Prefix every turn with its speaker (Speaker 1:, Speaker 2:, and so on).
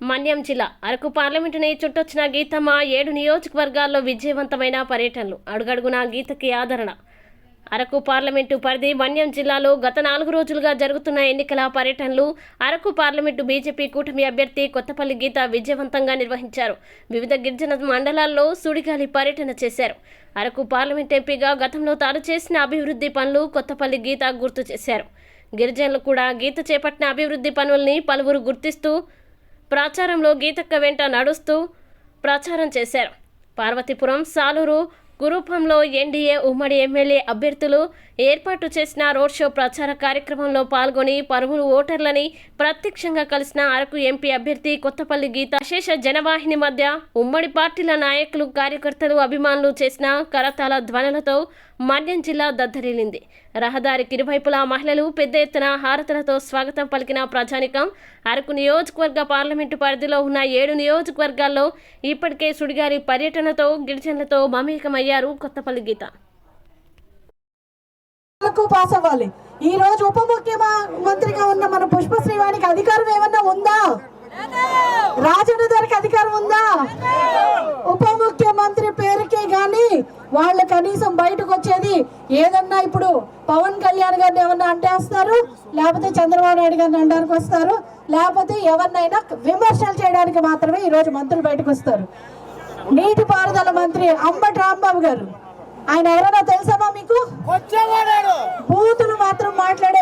Speaker 1: మన్యం జిల్లా అరకు పార్లమెంటుని చుట్టొచ్చిన గీతమ్మ 7 నియోజకవర్గాల్లో విజయవంతమైన పర్యటనలు. అడుగడుగునా గీతకి ఆదరణ. అరకు పార్లమెంటు పరిధి మన్యం జిల్లాలో గత 4 రోజులుగా జరుగుతున్న ఎన్నికల పర్యటనలు. అరకు పార్లమెంటు బీజేపీ కూటమి అభ్యర్థి కొత్తపల్లి గీత విజయవంతంగా నిర్వహించారు. వివిధ గిరిజన మండలాల్లో సుడిగాలి పర్యటన చేశారు. అరకు పార్లమెంట్ ఎంపీగా గతంలో తాను చేసిన అభివృద్ధి పనులు కొత్తపల్లి గీత గుర్తు చేశారు. గిరిజనులు కూడా గీత చేపట్టిన అభివృద్ధి పనుల్ని పలువురు గుర్తిస్తూ ప్రచారంలో గీతక్క వెంట నడుస్తూ ప్రచారం చేశారు. పార్వతీపురం, సాలూరు, కురుపంలో ఎన్డీఏ ఉమ్మడి ఎమ్మెల్యే అభ్యర్థులు ఏర్పాటు చేసిన రోడ్ షో ప్రచార కార్యక్రమంలో పాల్గొని పలువురు ఓటర్లని ప్రత్యక్షంగా కలిసిన అరకు ఎంపీ అభ్యర్థి కొత్తపల్లి గీత విశేష జనవాహిని మధ్య ఉమ్మడి పార్టీల నాయకులు, కార్యకర్తలు, అభిమానులు చేసిన కరతాళ ధ్వనులతో మన్యం జిల్లా దద్దరిల్లింది. రహదారికి ఇరువైపులా మహిళలు పెద్ద ఎత్తున హారతులతో స్వాగతం పలికిన ప్రజానికం. అరకు నియోజకవర్గ పార్లమెంటు పరిధిలో ఉన్న 7 నియోజకవర్గాల్లో ఇప్పటికే సుడిగారి పర్యటనతో గిరిజనులతో మమేకమయ్యారు కొత్తపల్లి గీత.
Speaker 2: పాస్ అవ్వాలి. ఈ రోజు ఉప ముఖ్యమంత్రిగా ఉన్న మన పుష్పశ్రీవాణికి అధికారం ఏమన్నా ఉందా? రాజన్న గారికి అధికారం ఉందా? ఉప ముఖ్యమంత్రి పేరుకే గాని వాళ్ళు కనీసం బయటకు వచ్చేది ఏదన్నా ఇప్పుడు పవన్ కళ్యాణ్ గారిని ఏమన్నా అంటేస్తారు, లేకపోతే చంద్రబాబు నాయుడు గారిని అంటానికి వస్తారు, లేకపోతే ఎవరినైనా విమర్శలు చేయడానికి మాత్రమే ఈ రోజు మంత్రులు బయటకు వస్తారు. నీటిపారుదల మంత్రి అంబటి రాంబాబు గారు, ఆయన ఎవరైనా తెలుసామా మీకు? బూతులు మాత్రం మాట్లాడే